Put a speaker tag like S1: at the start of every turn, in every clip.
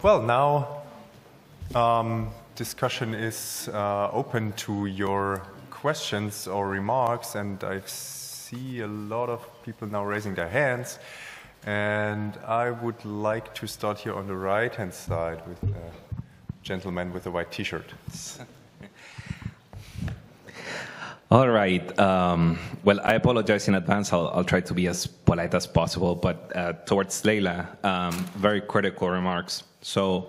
S1: Well, now discussion is open to your questions or remarks, and I see a lot of people now raising their hands. And I would like to start here on the right-hand side with the gentleman with the white T-shirt.
S2: All right. Well, I apologize in advance. I'll try to be as polite as possible. But towards Leila, very critical remarks. So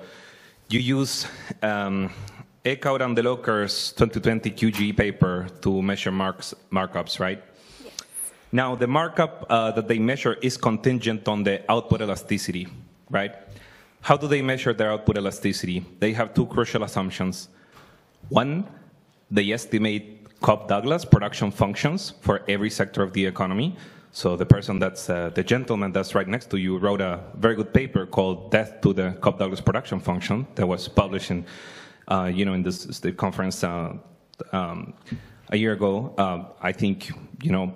S2: you use Eckhout and DeLocker's 2020 QGE paper to measure markups, right?
S3: Yes.
S2: Now, the markup that they measure is contingent on the output elasticity, right? How do they measure their output elasticity? They have two crucial assumptions. One, they estimate Cobb-Douglas production functions for every sector of the economy. So the person that's, the gentleman that's right next to you wrote a very good paper called Death to the Cobb-Douglas Production Function that was published in, in this conference a year ago. I think,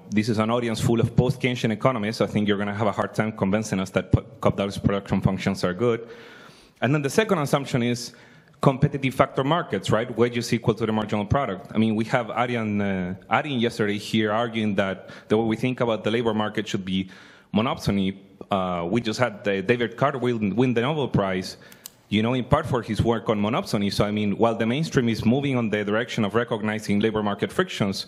S2: this is an audience full of post-Keynesian economists. I think you're going to have a hard time convincing us that Cobb-Douglas production functions are good. And then the second assumption is competitive factor markets, right? Wages equal to the marginal product. I mean, we have Arjen yesterday here arguing that the way we think about the labor market should be monopsony. We just had David Carter win the Nobel Prize, in part for his work on monopsony. So, I mean, while the mainstream is moving on the direction of recognizing labor market frictions,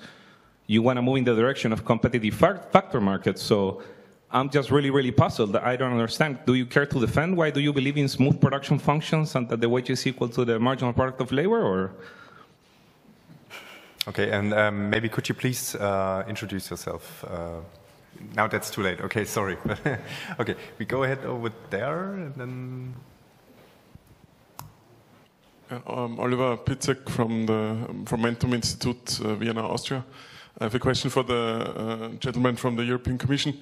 S2: you want to move in the direction of competitive factor markets. So I'm just really, really puzzled. I don't understand. Do you care to defend? Why do you believe in smooth production functions and that the wage is equal to the marginal product of labor, or?
S1: Okay, and maybe could you please introduce yourself? Now that's too late. Okay, sorry. Okay, we go ahead over there, and then...
S4: Oliver Pitzek from Momentum Institute, Vienna, Austria. I have a question for the gentleman from the European Commission.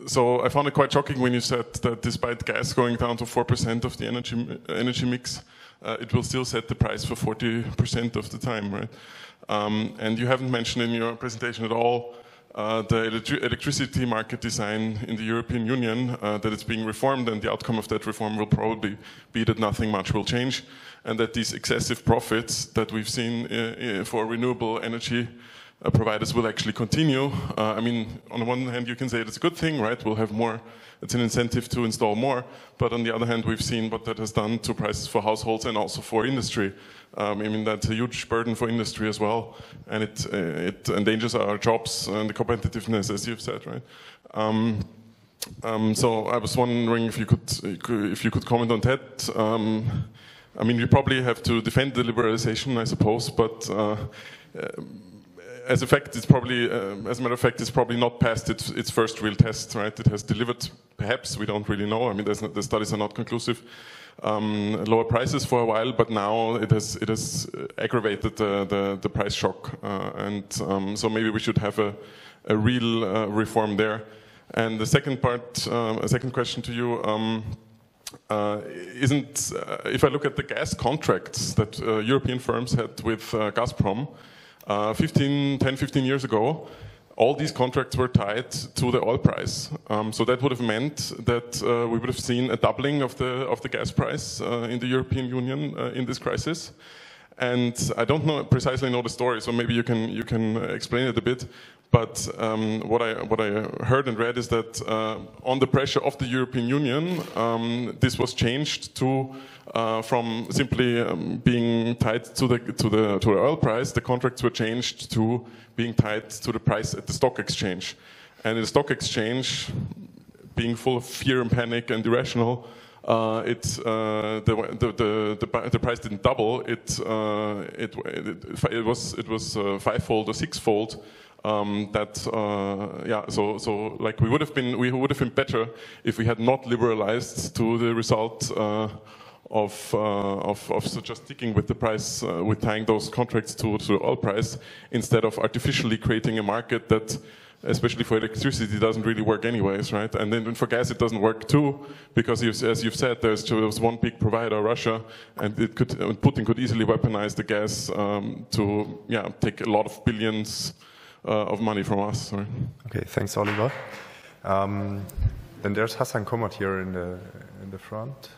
S4: So I found it quite shocking when you said that despite gas going down to 4% of the energy mix, it will still set the price for 40% of the time, right? And you haven't mentioned in your presentation at all the electricity market design in the European Union, that it's being reformed, and the outcome of that reform will probably be that nothing much will change, and that these excessive profits that we've seen for renewable energy providers will actually continue. I mean, on the one hand, you can say it's a good thing, right? We'll have more, it's an incentive to install more. But on the other hand, we've seen what that has done to prices for households and also for industry. I mean, that's a huge burden for industry as well. And it endangers our jobs and the competitiveness, as you've said, right? So I was wondering if you could comment on that. I mean, you probably have to defend the liberalization, I suppose, but as a fact, it's probably, as a matter of fact, it's probably not passed its first real test, right? It has delivered, perhaps, we don't really know. I mean, the studies are not conclusive. Lower prices for a while, but now it has aggravated the price shock, and so maybe we should have a real reform there. And the second part, a second question to you. If I look at the gas contracts that European firms had with Gazprom 10, 15 years ago, all these contracts were tied to the oil price. So that would have meant that we would have seen a doubling of the gas price in the European Union in this crisis. And I don't precisely know the story, so maybe you can explain it a bit. But what I heard and read is that on the pressure of the European Union, this was changed to from simply being tied to the oil price. The contracts were changed to being tied to the price at the stock exchange, and in the stock exchange, being full of fear and panic and irrational, the price didn't double. It was fivefold or sixfold. So like we would have been better if we had not liberalized to the result of just sticking with the price, with tying those contracts to the oil price, instead of artificially creating a market that, especially for electricity, doesn't really work anyways, right? And then for gas, it doesn't work too, because as you've said, there's one big provider, Russia, and Putin could easily weaponize the gas to take a lot of billions of money from us. Sorry.
S1: Okay, thanks, Oliver. Then there's Hassan Komot here in the front.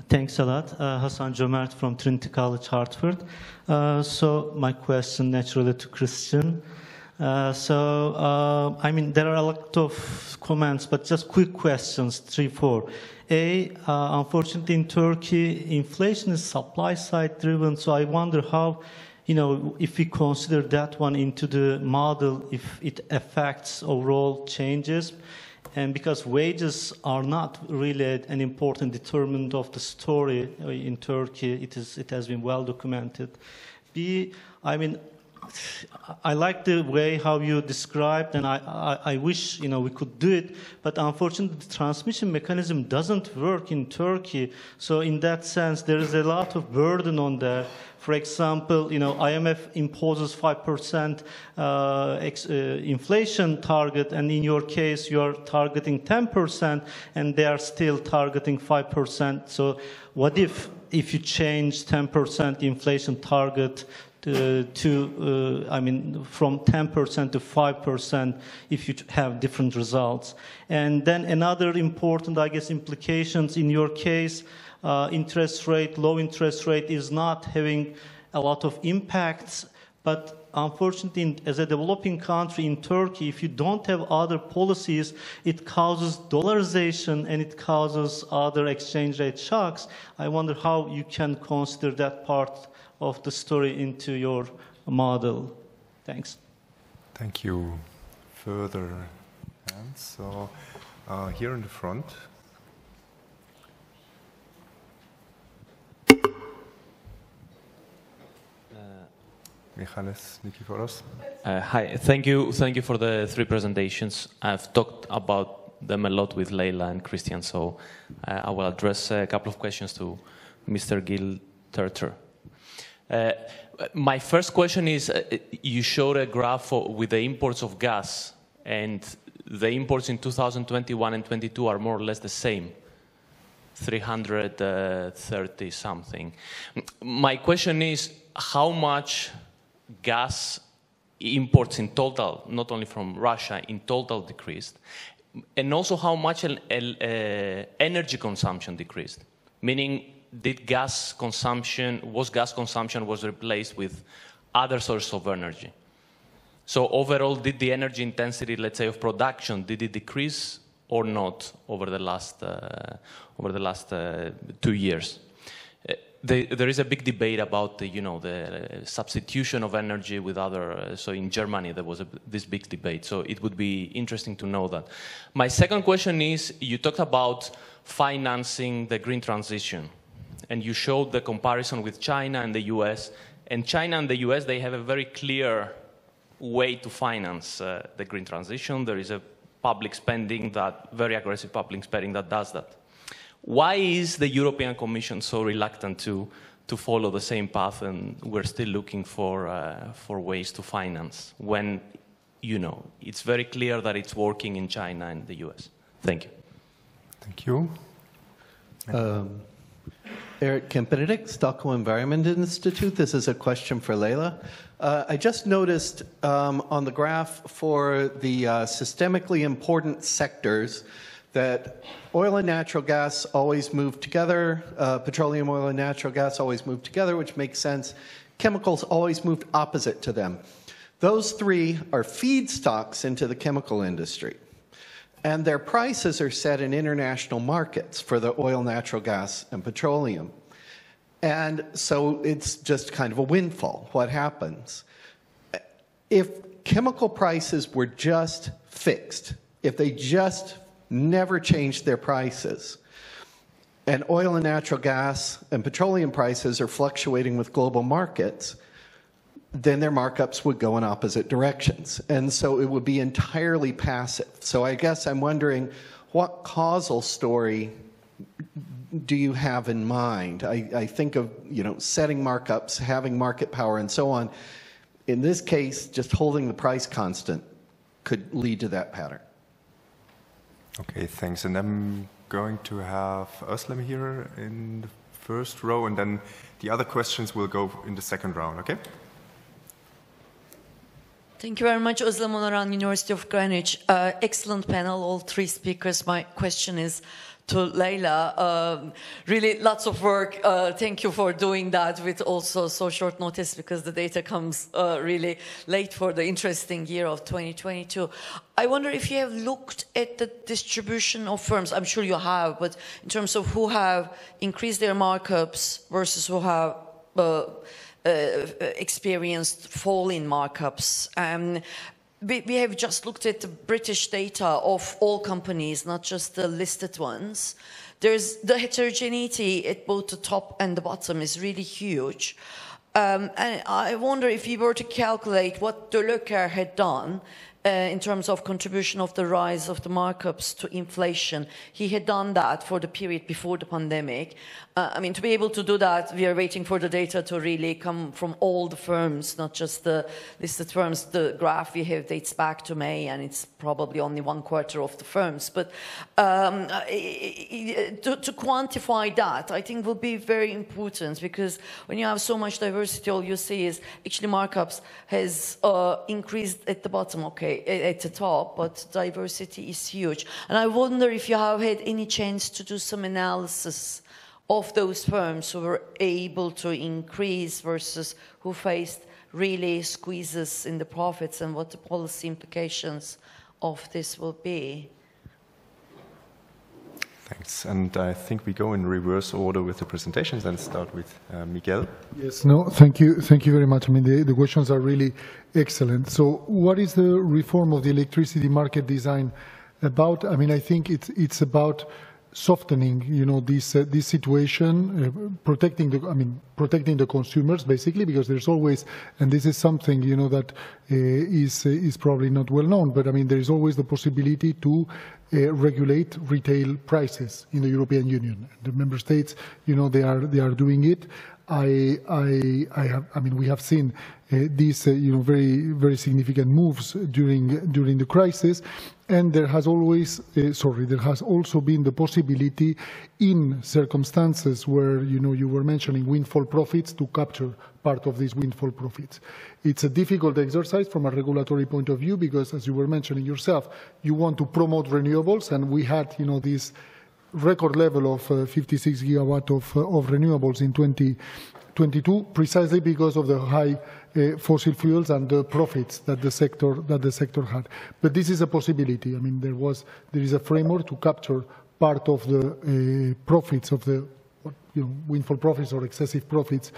S3: Thanks a lot. Hassan Jomert from Trinity College, Hartford. So my question naturally to Christian. I mean, there are a lot of comments, but just quick questions, 3, 4. Unfortunately in Turkey, inflation is supply side driven, so I wonder how, if we consider that one into the model, if it affects overall changes. And because wages are not really an important determinant of the story in Turkey, it has been well documented. I mean, I like the way how you described, and I wish we could do it, but unfortunately the transmission mechanism doesn't work in Turkey. So in that sense, there is a lot of burden on there. For example, IMF imposes 5% inflation target, and in your case, you are targeting 10%, and they are still targeting 5%. So what if you change 10% inflation target from 10% to 5% if you have different results? And then another important, I guess, implications in your case, low interest rate is not having a lot of impacts, but unfortunately, as a developing country in Turkey, if you don't have other policies, it causes dollarization and it causes other exchange rate shocks. I wonder how you can consider that part of the story into your model. Thanks.
S1: Thank you. Further hands. So here in the front. Michalis Nikiforos.
S5: Hi, thank you for the 3 presentations. I've talked about them a lot with Leila and Christian, so I will address a couple of questions to Mr. Gil-Tertre. My first question is, you showed a graph with the imports of gas, and the imports in 2021 and 22 are more or less the same, 330 something. My question is, how much gas imports in total, not only from Russia, in total decreased, and also how much energy consumption decreased? Meaning, gas consumption was replaced with other sources of energy? So overall, did the energy intensity, let's say, of production, did it decrease or not over the last 2 years? There is a big debate about the substitution of energy with other. So in Germany there was this big debate. So it would be interesting to know that. My second question is, you talked about financing the green transition, and you showed the comparison with China and the US. And China and the US, they have a very clear way to finance the green transition. There is a public spending, very aggressive public spending that does that. Why is the European Commission so reluctant to follow the same path, and we're still looking for ways to finance when, it's very clear that it's working in China and the US? Thank you.
S1: Thank you.
S6: Eric Kempenedict, Stockholm Environment Institute. This is a question for Leila. I just noticed on the graph for the systemically important sectors that oil and natural gas always move together, petroleum, oil, and natural gas always move together, which makes sense. Chemicals always moved opposite to them. Those 3 are feedstocks into the chemical industry, and their prices are set in international markets for the oil, natural gas, and petroleum. And so it's just kind of a windfall. What happens? If chemical prices were just fixed, if they just never changed their prices, and oil and natural gas and petroleum prices are fluctuating with global markets, then their markups would go in opposite directions. And so it would be entirely passive. So I guess I'm wondering, what causal story do you have in mind? I think of, setting markups, having market power, and so on. In this case, just holding the price constant could lead to that pattern. Okay, thanks. And I'm going to have Özlem here in the
S1: first row, and then the other questions will go in the second round, okay?
S7: Thank you very much, Özlem Onaran, University of Greenwich. Excellent panel, all three speakers. My question is to Leila. Really lots of work. Thank you for doing that with also so short notice, because the data comes really late for the interesting year of 2022. I wonder if you have looked at the distribution of firms. I'm sure you have, but in terms of who have increased their markups versus who have experienced fall in markups. We have just looked at the British data of all companies, not just the listed ones. There's the heterogeneity at both the top and the bottom is really huge. And I wonder if you were to calculate what De Leclerc had done in terms of contribution of the rise of the markups to inflation. He had done that for the period before the pandemic. I mean, to be able to do that, we are waiting for the data to really come from all the firms, not just the listed firms. The graph we have dates back to May, and it's probably only 1/4 of the firms. But to quantify that, I think will be very important, because when you have so much diversity, all you see is actually markups has increased at the bottom, okay, at the top, but diversity is huge. And I wonder if you have had any chance to do some analysis of those firms who were able to increase versus who faced really squeezes in the profits, and what the policy implications of this will be.
S1: Thanks. And I think we go in reverse order with the presentations and start with Miguel.
S8: Yes, no, thank you very much. I mean, the questions are really excellent. So what is the reform of the electricity market design about? I mean, I think it's about softening, you know, this situation, protecting the consumers, basically, because there's always, and this is something, you know, that is probably not well known, but I mean, there is always the possibility to regulate retail prices in the European Union. The member states, you know, they are doing it. I mean, we have seen these, you know, very significant moves during the crisis, and there has always, there has also been the possibility in circumstances where, you know, you were mentioning windfall profits, to capture part of these windfall profits. It's a difficult exercise from a regulatory point of view, because, as you were mentioning yourself, you want to promote renewables, and we had, you know, this record level of 56 gigawatt of renewables in 2022, precisely because of the high fossil fuels and the profits that the sector had. But this is a possibility. I mean, there is a framework to capture part of the profits of the, you know, windfall profits or excessive profits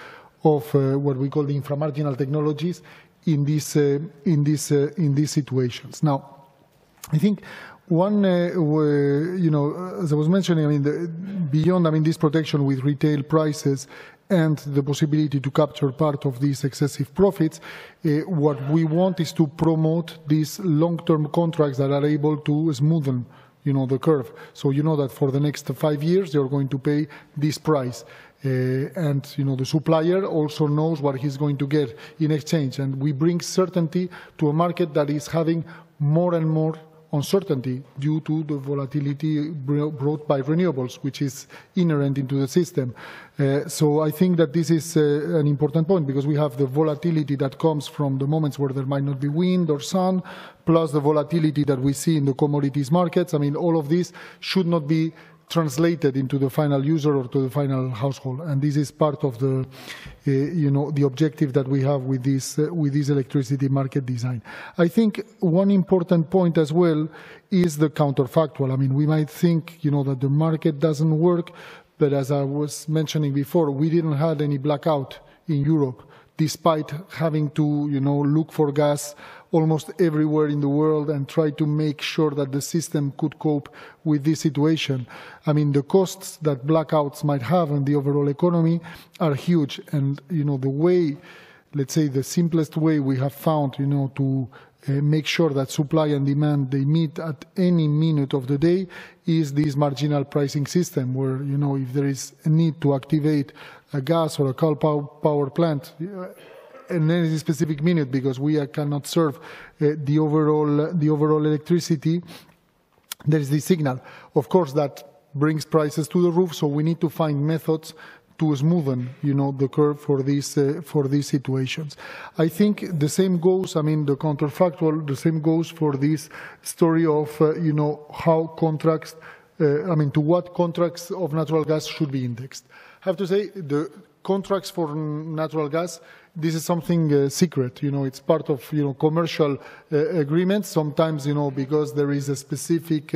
S8: of what we call the inframarginal technologies in these situations. Now, I think one, you know, as I was mentioning, I mean, beyond, I mean, this protection with retail prices and the possibility to capture part of these excessive profits, what we want is to promote these long-term contracts that are able to smoothen, you know, the curve. So you know that for the next 5 years, you're going to pay this price. And, you know, the supplier also knows what he's going to get in exchange. And we bring certainty to a market that is having more and more uncertainty due to the volatility brought by renewables, which is inherent into the system. So I think that this is an important point, because we have the volatility that comes from the moments where there might not be wind or sun, plus the volatility that we see in the commodities markets. I mean, all of this should not be translated into the final user or to the final household, and this is part of the, you know, the objective that we have with this electricity market design. I think one important point as well is the counterfactual. I mean, we might think, you know, that the market doesn't work, but as I was mentioning before, we didn't have any blackout in Europe, despite having to, you know, look for gas almost everywhere in the world and try to make sure that the system could cope with this situation. I mean, the costs that blackouts might have on the overall economy are huge. And, you know, the way, let's say the simplest way we have found, you know, to make sure that supply and demand, they meet at any minute of the day, is this marginal pricing system, where, you know, if there is a need to activate a gas or a coal power plant in any specific minute, because we cannot serve the overall electricity, there is this signal. Of course, that brings prices to the roof, so we need to find methods smoothen, the curve for these situations. I think the same goes, the counterfactual, the same goes for this story of, how contracts, to what contracts of natural gas should be indexed. I have to say, the contracts for natural gas, this is something secret, it's part of, commercial agreements. Sometimes, because there is a specific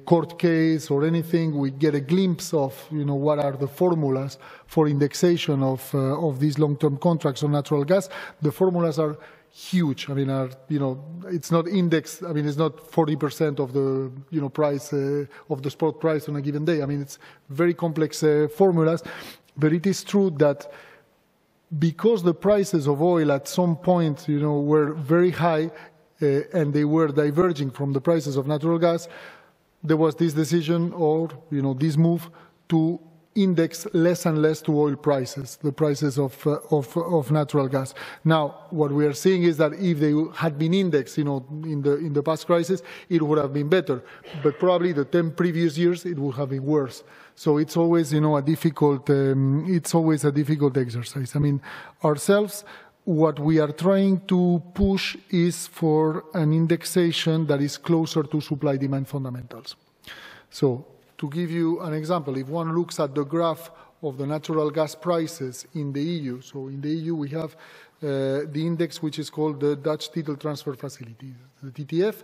S8: court case or anything, we get a glimpse of, what are the formulas for indexation of these long-term contracts on natural gas. The formulas are huge. It's not indexed. It's not 40% of the, price of the spot price on a given day. It's very complex formulas, but it is true that because the prices of oil at some point, were very high and they were diverging from the prices of natural gas, there was this decision or, this move to index less and less to oil prices, the prices of natural gas. Now, what we are seeing is that if they had been indexed, in the past crisis, it would have been better. But probably the 10 previous years, it would have been worse. So it's always, a difficult, exercise. Ourselves, what we are trying to push is for an indexation that is closer to supply-demand fundamentals. So, to give you an example, if one looks at the graph of the natural gas prices in the EU, so in the EU we have the index which is called the Dutch Title Transfer Facility, the TTF.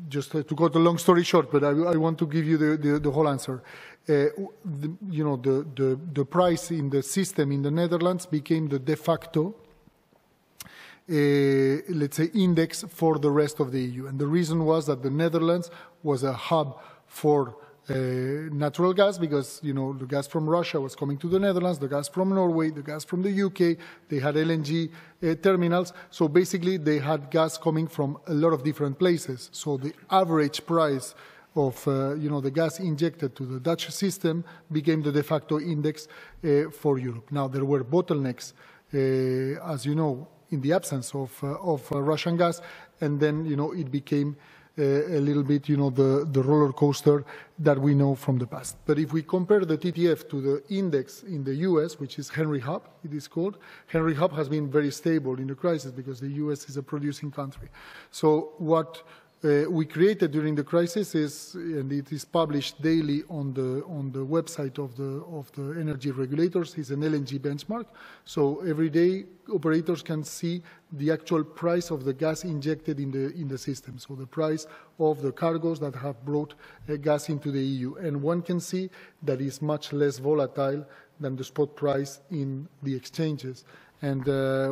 S8: Just to cut a long story short, but I want to give you the whole answer. The price in the system in the Netherlands became the de facto, let's say, index for the rest of the EU. And the reason was that the Netherlands was a hub for natural gas because, the gas from Russia was coming to the Netherlands, the gas from Norway, the gas from the UK, they had LNG terminals. So basically they had gas coming from a lot of different places. So the average price of, the gas injected to the Dutch system became the de facto index for Europe. Now, there were bottlenecks, as you know, in the absence of Russian gas, and then, it became a little bit, the roller coaster that we know from the past. But if we compare the TTF to the index in the US, which is Henry Hub, it is called, Henry Hub has been very stable in the crisis because the US is a producing country. So what we created during the crisis is, and it is published daily on the website of the energy regulators, is an LNG benchmark. So every day operators can see the actual price of the gas injected in the system. So the price of the cargoes that have brought gas into the EU, and one can see that is much less volatile than the spot price in the exchanges. And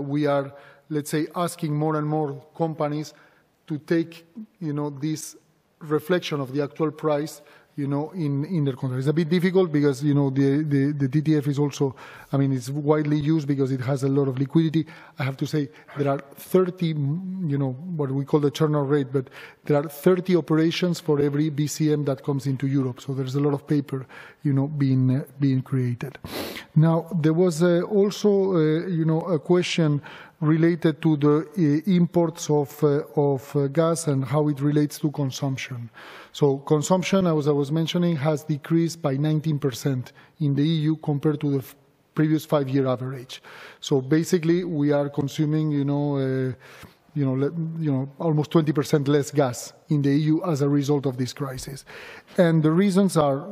S8: we are, let's say, asking more and more companies to take, this reflection of the actual price, in their contract. It's a bit difficult because, the TTF is also, it's widely used because it has a lot of liquidity. I have to say there are 30, what we call the churn rate, but there are 30 operations for every BCM that comes into Europe. So there's a lot of paper, being created. Now, there was also, a question related to the imports of gas and how it relates to consumption. So consumption, as I was mentioning, has decreased by 19% in the EU compared to the previous 5-year average. So basically, we are consuming, almost 20% less gas in the EU as a result of this crisis. And the reasons are,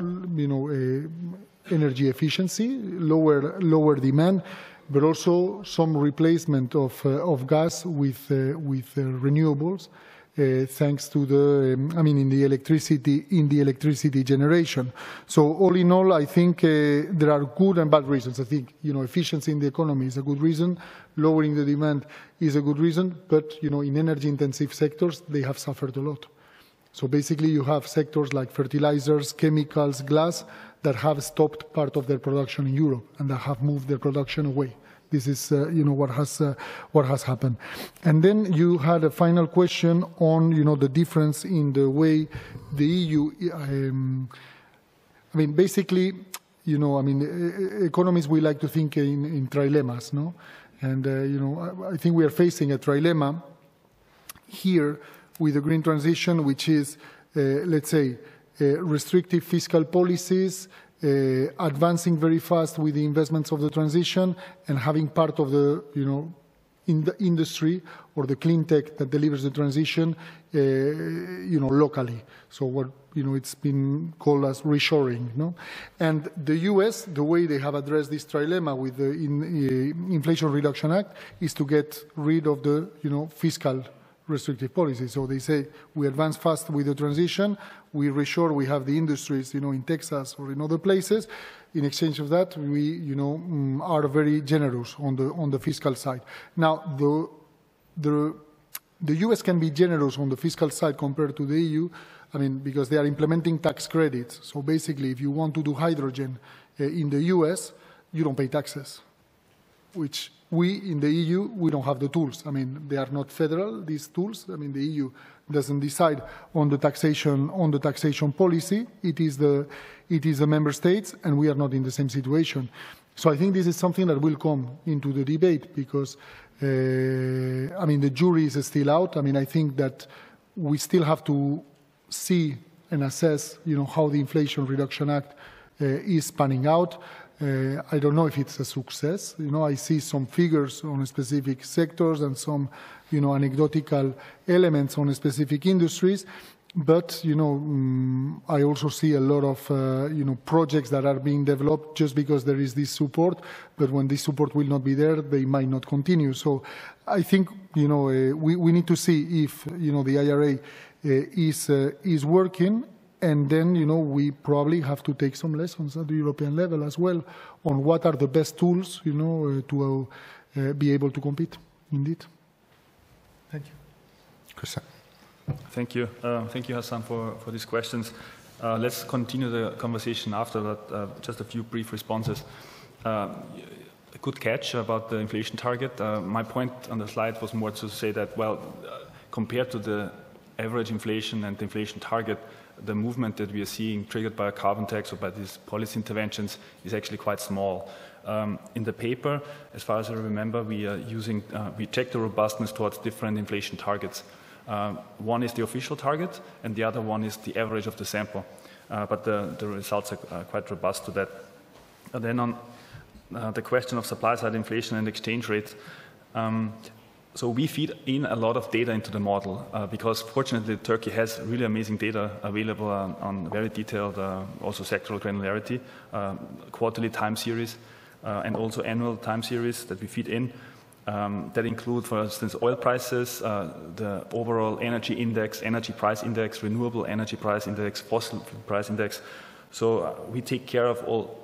S8: energy efficiency, lower demand, but also some replacement of gas with renewables, thanks to the, in the electricity generation. So all in all, I think there are good and bad reasons. I think, efficiency in the economy is a good reason, lowering the demand is a good reason, but, in energy-intensive sectors, they have suffered a lot. So basically, you have sectors like fertilizers, chemicals, glass, that have stopped part of their production in Europe and that have moved their production away. This is, what has happened. And then you had a final question on, the difference in the way the EU. Basically, economists, we like to think in trilemmas, no? And I think we are facing a trilemma here with the green transition, which is, let's say, restrictive fiscal policies, advancing very fast with the investments of the transition and having part of the, in the industry or the clean tech that delivers the transition, locally. So what, it's been called as reshoring, no? And the US, the way they have addressed this trilemma with the Inflation Reduction Act is to get rid of the, fiscal restrictive policy. So they say, we advance fast with the transition, we reshore, we have the industries, in Texas or in other places. In exchange of that, we, are very generous on the fiscal side. Now, the US can be generous on the fiscal side compared to the EU, because they are implementing tax credits. So basically, if you want to do hydrogen in the US, you don't pay taxes, which we in the EU, we don't have the tools. They are not federal, these tools. The EU doesn't decide on the taxation policy. It is the member states, and we are not in the same situation. So I think this is something that will come into the debate because, the jury is still out. I think that we still have to see and assess, how the Inflation Reduction Act is panning out. I don't know if it's a success. I see some figures on specific sectors and some, anecdotal elements on specific industries. But, I also see a lot of, projects that are being developed just because there is this support. But when this support will not be there, they might not continue. So I think, we need to see if, the IRA is working. And then, we probably have to take some lessons at the European level as well on what are the best tools, to be able to compete. Indeed. Thank you.
S1: Christian.
S9: Thank you. Thank you, Hassan, for these questions. Let's continue the conversation after that. Just a few brief responses. A good catch about the inflation target. My point on the slide was more to say that, compared to the average inflation and the inflation target, the movement that we are seeing triggered by a carbon tax or by these policy interventions is actually quite small. In the paper, as far as I remember, we are using, we check the robustness towards different inflation targets. One is the official target, and the other one is the average of the sample. But the results are quite robust to that. And then on the question of supply-side inflation and exchange rates, so we feed in a lot of data into the model because fortunately Turkey has really amazing data available on very detailed, also sectoral granularity, quarterly time series, and also annual time series that we feed in. That include, for instance, oil prices, the overall energy index, energy price index, renewable energy price index, fossil price index. So we take care of all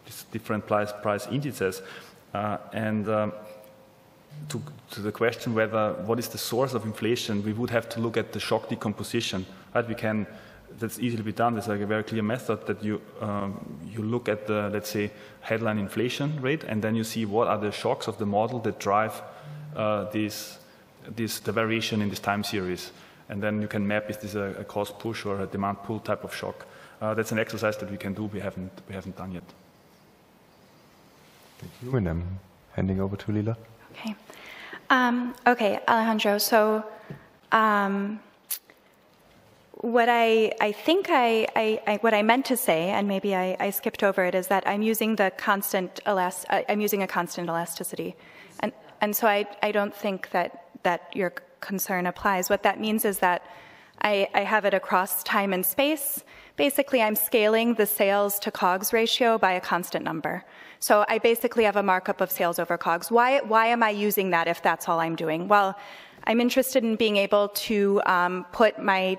S9: these different price indices. To the question what is the source of inflation, we would have to look at the shock decomposition. Right? That's easily be done. There's like a very clear method that you look at the, let's say, headline inflation rate, and then you see what are the shocks of the model that drive the variation in this time series. And then you can map, is this a cost push or a demand pull type of shock. That's an exercise that we can do. We haven't done yet.
S1: Thank you, and I'm handing over to Leila.
S10: Okay. Okay, Alejandro. So, what I think what I meant to say, and maybe I skipped over it, is that I'm using a constant elasticity, and so I don't think that your concern applies. What that means is that I have it across time and space. Basically, I'm scaling the sales to COGS ratio by a constant number. So I basically have a markup of sales over COGS. Why am I using that if that's all I'm doing? Well, I'm interested in being able to put my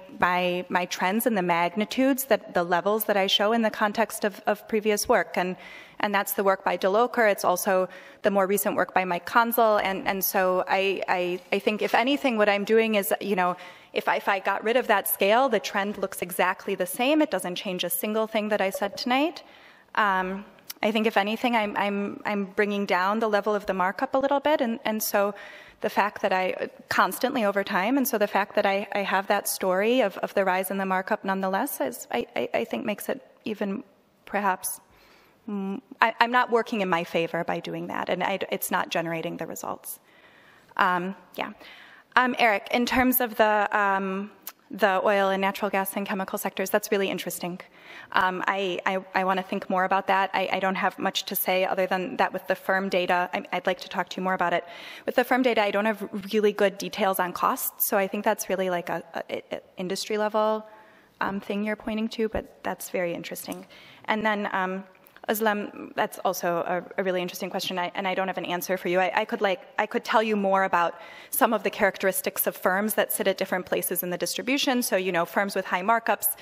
S10: trends and the magnitudes, the levels that I show in the context of previous work. And that's the work by DeLocher. It's also the more recent work by Mike Konzel. And so I think, if anything, what I'm doing is, if I got rid of that scale, the trend looks exactly the same. It doesn't change a single thing that I said tonight. I think, if anything, I'm bringing down the level of the markup a little bit. And so the fact that I constantly over time, and so the fact that I have that story of the rise in the markup nonetheless, I think makes it even perhaps, I'm not working in my favor by doing that, and it's not generating the results. Yeah. Eric, in terms of the the oil and natural gas and chemical sectors. That's really interesting. I want to think more about that. I don't have much to say other than that with the firm data. I'd like to talk to you more about it. With the firm data, I don't have really good details on costs, so I think that's really like a industry level thing you're pointing to, but that's very interesting. And then Özlem, that's also a really interesting question, and I don't have an answer for you. I could tell you more about some of the characteristics of firms that sit at different places in the distribution. So, you know, firms with high markups,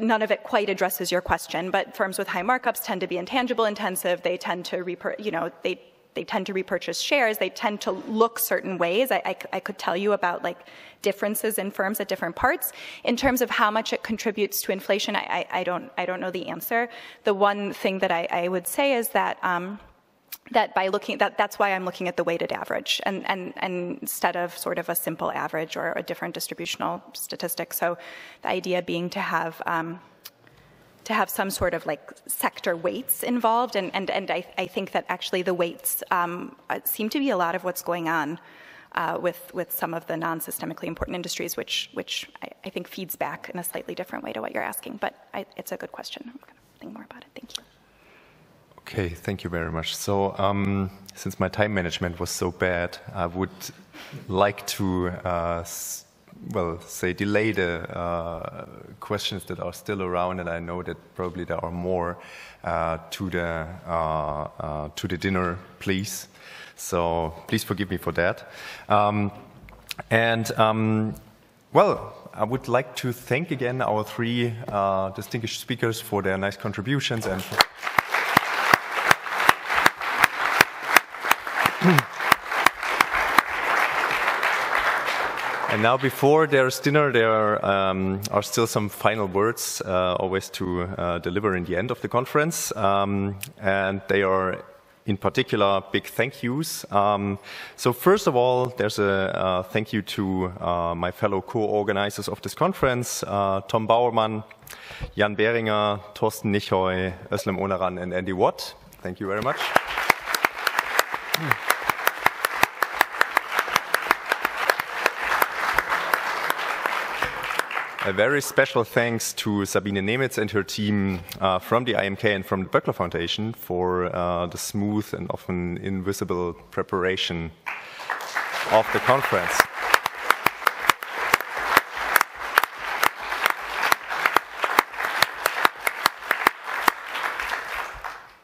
S10: none of it quite addresses your question, but firms with high markups tend to be intangible intensive. They tend to they tend to repurchase shares. They tend to look certain ways. I could tell you about like differences in firms at different parts. In terms of how much it contributes to inflation, I don't know the answer. The one thing that I would say is that that by looking that's why I'm looking at the weighted average and instead of sort of a simple average or a different distributional statistic. So the idea being to have some sort of like sector weights involved, and I think that actually the weights seem to be a lot of what's going on with some of the non-systemically important industries, which I think feeds back in a slightly different way to what you're asking. But it's a good question. I'm going to think more about it. Thank you.
S1: Okay, thank you very much. So since my time management was so bad, I would like to delay the questions that are still around, and I know that probably there are more to the dinner, please. So please forgive me for that. I would like to thank again our three distinguished speakers for their nice contributions and. And now, before there's dinner, there are still some final words always to deliver in the end of the conference. And they are, in particular, big thank yous. So first of all, there's a thank you to my fellow co-organizers of this conference, Tom Bauermann, Jan Behringer, Thorsten Nichoy, Özlem Onaran, and Andy Watt. Thank you very much. A very special thanks to Sabine Nemitz and her team from the IMK and from the Böckler Foundation for the smooth and often invisible preparation of the conference.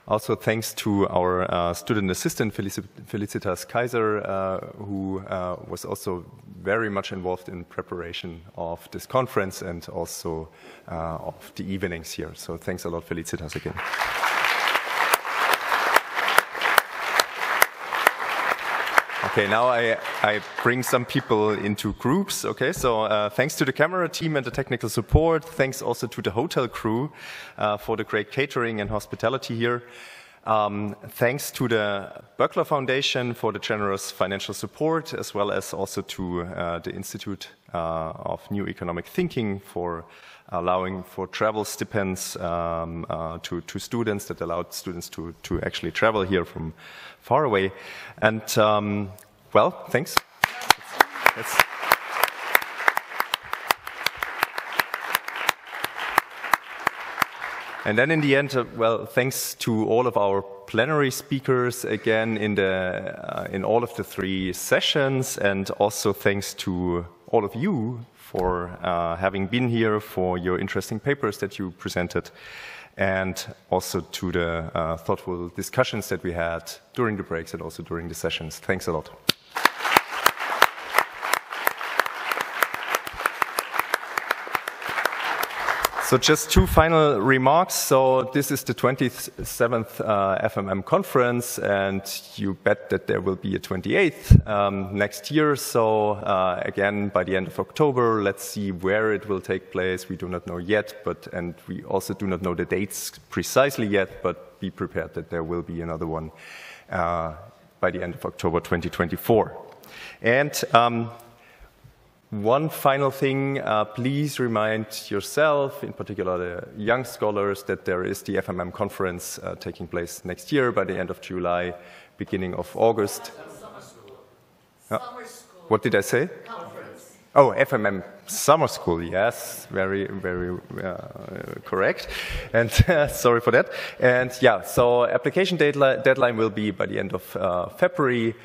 S1: Also thanks to our student assistant, Felicitas Kaiser, who was also very much involved in preparation of this conference and also of the evenings here. So thanks a lot, Felicitas, again. Okay, now I bring some people into groups. Okay, so thanks to the camera team and the technical support. Thanks also to the hotel crew for the great catering and hospitality here. Thanks to the Böckler Foundation for the generous financial support, as well as also to the Institute of New Economic Thinking for allowing for travel stipends to students that allowed students to actually travel here from far away. And well, thanks. And then in the end, well, thanks to all of our plenary speakers again in all of the three sessions, and also thanks to all of you for having been here, for your interesting papers that you presented, and also to the thoughtful discussions that we had during the breaks and also during the sessions. Thanks a lot. So just two final remarks. So this is the 27th FMM conference, and you bet that there will be a 28th next year. So again, by the end of October, let's see where it will take place. We do not know yet, and we also do not know the dates precisely yet, but be prepared that there will be another one by the end of October 2024. And one final thing, please remind yourself, in particular the young scholars, that there is the FMM conference taking place next year by the end of July, beginning of August.
S7: Summer school. Summer school.
S1: What did I say?
S7: Conference.
S1: Oh, FMM Summer School, yes, very, very correct. And sorry for that. And yeah, so application deadline will be by the end of February.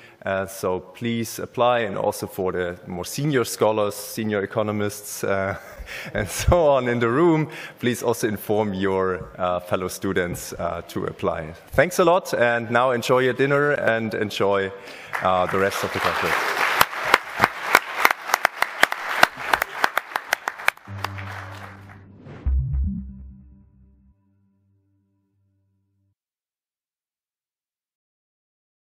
S1: So please apply, and also for the more senior scholars, senior economists, and so on in the room, please also inform your fellow students to apply. Thanks a lot, and now enjoy your dinner and enjoy the rest of the conference.